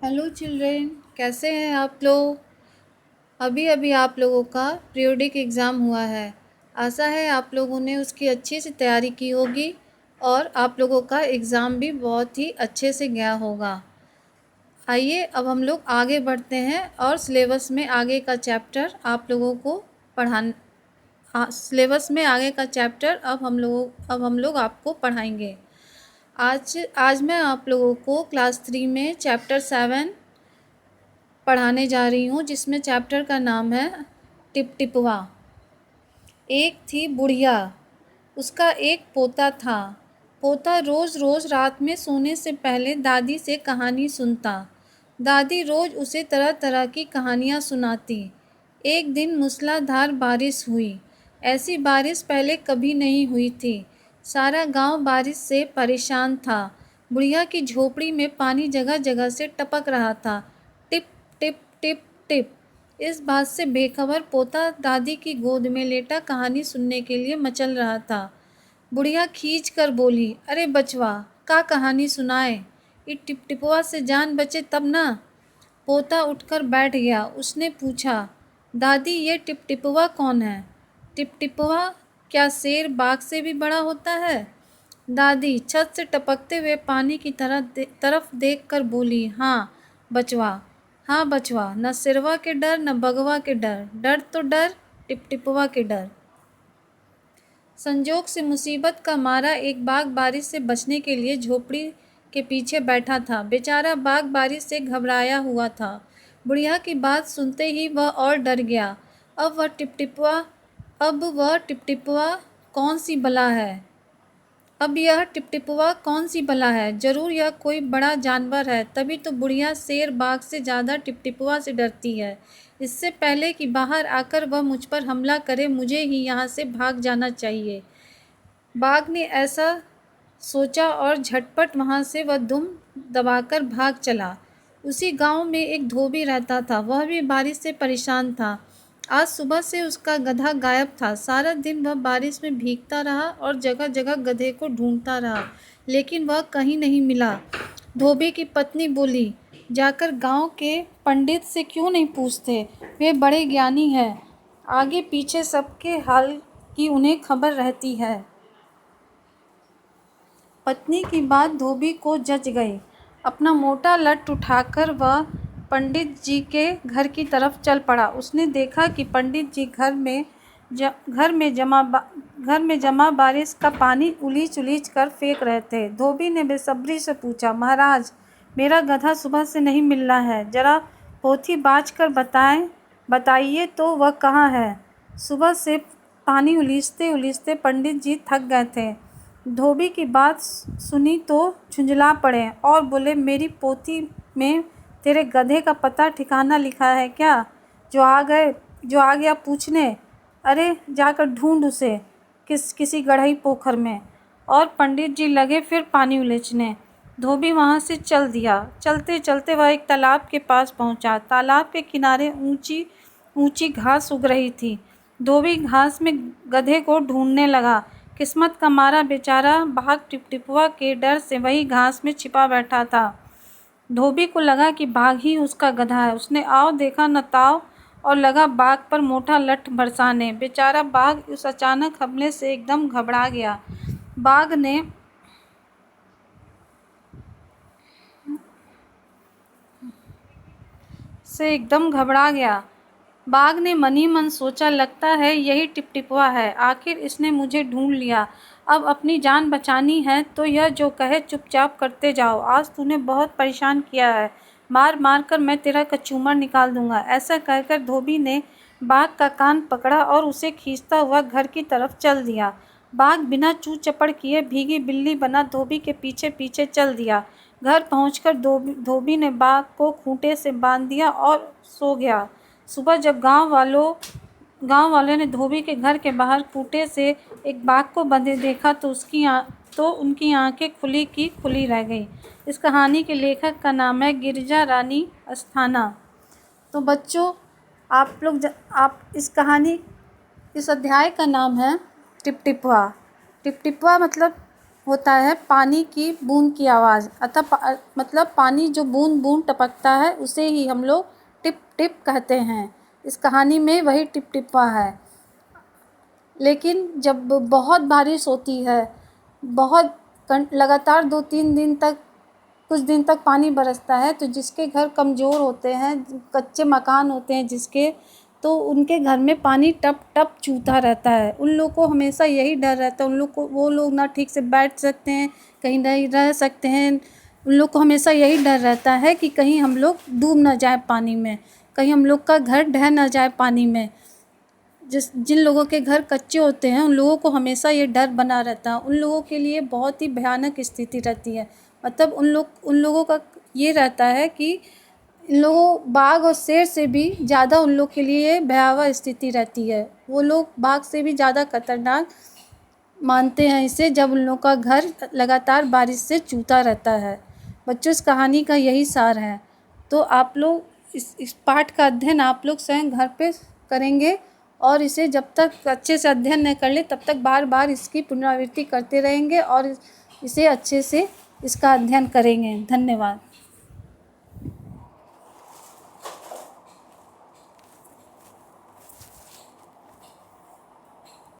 Hello children, कैसे हैं आप लोग। अभी अभी आप लोगों का पीरियोडिक एग्ज़ाम हुआ है। आशा है आप लोगों ने उसकी अच्छे से तैयारी की होगी और आप लोगों का एग्ज़ाम भी बहुत ही अच्छे से गया होगा। आइए अब हम लोग आगे बढ़ते हैं और सिलेबस में आगे का चैप्टर आप लोगों को सिलेबस में आगे का चैप्टर अब हम लोग आपको पढ़ाएंगे। आज आज मैं आप लोगों को क्लास 3 में चैप्टर 7 पढ़ाने जा रही हूँ, जिसमें चैप्टर का नाम है टिपटिपवा। एक थी बुढ़िया, उसका एक पोता था। पोता रोज़ रोज़ रात में सोने से पहले दादी से कहानी सुनता। दादी रोज़ उसे तरह तरह की कहानियाँ सुनाती। एक दिन मूसलाधार बारिश हुई। ऐसी बारिश पहले कभी नहीं हुई थी। सारा गांव बारिश से परेशान था। बुढ़िया की झोपड़ी में पानी जगह जगह से टपक रहा था। Tip tip tip tip. इस बात से बेखबर पोता दादी की गोद में लेटा कहानी सुनने के लिए मचल रहा था। बुढ़िया खींच कर बोली, अरे बचवा, का कहानी सुनाए। ये टिपटिपवा से जान बचे तब ना। पोता उठकर बैठ गया। उसने पूछा, दादी ये टिपटिपवा कौन है। टिपटिपवा क्या शेर बाघ से भी बड़ा होता है। दादी छत से टपकते हुए पानी की तरफ देखकर बोली, हाँ बचवा, हाँ बचवा, न सिरवा के डर न बगवा के डर, डर तो डर टिपटिपवा के डर। संजोग से मुसीबत का मारा एक बाघ बारिश से बचने के लिए झोपड़ी के पीछे बैठा था। बेचारा बाघ बारिश से घबराया हुआ था। बुढ़िया की बात सुनते ही वह और डर गया। अब वह टिपटिपवा कौन सी बला है। अब यह टिपटिपवा कौन सी बला है। जरूर यह कोई बड़ा जानवर है, तभी तो बुढ़िया शेर बाघ से ज़्यादा टिपटिपवा से डरती है। इससे पहले कि बाहर आकर वह मुझ पर हमला करे, मुझे ही यहाँ से भाग जाना चाहिए। बाघ ने ऐसा सोचा और झटपट वहाँ से वह दुम दबाकर भाग चला। उसी गांव में एक धोबी रहता था। वह भी बारिश से परेशान था। आज सुबह से उसका गधा गायब था। सारा दिन वह बारिश में भीगता रहा और जगह जगह गधे को ढूंढता रहा, लेकिन वह कहीं नहीं मिला। धोबी की पत्नी बोली, जाकर गांव के पंडित से क्यों नहीं पूछते, वे बड़े ज्ञानी हैं, आगे पीछे सबके हाल की उन्हें खबर रहती है। पत्नी की बात धोबी को जच गई। अपना मोटा लठ उठाकर वह पंडित जी के घर की तरफ चल पड़ा। उसने देखा कि पंडित जी घर में जमा बारिश का पानी उलीच उलीच कर फेंक रहे थे। धोबी ने बेसब्री से पूछा, महाराज, मेरा गधा सुबह से नहीं मिल रहा है, जरा पोथी बाँच कर बताइए तो वह कहाँ है। सुबह से पानी उलीचते उलीचते पंडित जी थक गए थे। धोबी की बात सुनी तो झुंझला पड़े और बोले, मेरी पोथी में तेरे गधे का पता ठिकाना लिखा है क्या, जो आ गया पूछने। अरे जाकर ढूंढ उसे किसी गढ़ई पोखर में। और पंडित जी लगे फिर पानी उलीचने। धोबी वहाँ से चल दिया। चलते चलते वह एक तालाब के पास पहुँचा। तालाब के किनारे ऊंची ऊंची घास उग रही थी। धोबी घास में गधे को ढूंढने लगा। किस्मत का मारा बेचारा बाघ टिपटिपवा के डर से वही घास में छिपा बैठा था। धोबी को लगा कि बाघ ही उसका गधा है। उसने आओ देखा न ताव और लगा बाघ पर मोटा लठ बरसाने। बेचारा बाघ उस अचानक हमले से एकदम घबरा गया। बाघ ने मन ही मन सोचा, लगता है यही टिपटिपवा है, आखिर इसने मुझे ढूंढ लिया। अब अपनी जान बचानी है तो यह जो कहे चुपचाप करते जाओ। आज तूने बहुत परेशान किया है, मार मार कर मैं तेरा कचूमर निकाल दूंगा। ऐसा कहकर धोबी ने बाघ का कान पकड़ा और उसे खींचता हुआ घर की तरफ चल दिया। बाघ बिना चू चपड़ किए भीगी बिल्ली बना धोबी के पीछे पीछे चल दिया। घर पहुंचकर धोबी ने बाघ को खूंटे से बांध दिया और सो गया। सुबह जब गांव वाले ने धोबी के घर के बाहर खूंटे से एक बाघ को बंधे देखा तो उनकी आंखें खुली की खुली रह गई। इस कहानी के लेखक का नाम है गिरिजा रानी अस्थाना। तो बच्चों, आप इस अध्याय का नाम है टिपटिपवा। टिपटिपवा मतलब होता है पानी की बूंद की आवाज़, अतः मतलब पानी जो बूंद बूंद टपकता है उसे ही हम लोग टिप टिप कहते हैं। इस कहानी में वही टिप टिपा है। लेकिन जब बहुत बारिश होती है, बहुत लगातार 2-3 दिन तक, कुछ दिन तक पानी बरसता है, तो जिसके घर कमज़ोर होते हैं, कच्चे मकान होते हैं जिसके, तो उनके घर में पानी टप टप चूता रहता है। उन लोग को हमेशा यही डर रहता है, वो लोग ना ठीक से बैठ सकते हैं, कहीं नहीं रह सकते हैं। उन लोग को हमेशा यही डर रहता है कि कहीं हम लोग डूब ना जाए पानी में, कहीं हम लोग का घर ढह ना जाए पानी में। जिन लोगों के घर कच्चे होते हैं उन लोगों को हमेशा ये डर बना रहता है। उन लोगों के लिए बहुत ही भयानक स्थिति रहती है। मतलब उन लोगों का ये रहता है कि इन लोगों बाघ और शेर से भी ज़्यादा उन लोग के लिए भयावह स्थिति रहती है। वो लोग बाघ से भी ज़्यादा खतरनाक मानते हैं इसे, जब उन लोग का घर लगातार बारिश से चूता रहता है। बच्चों, इस कहानी का यही सार है। तो आप लोग इस पाठ का अध्ययन आप लोग स्वयं घर पे करेंगे, और इसे जब तक अच्छे से अध्ययन न कर ले तब तक बार बार इसकी पुनरावृत्ति करते रहेंगे और इसे अच्छे से इसका अध्ययन करेंगे। धन्यवाद।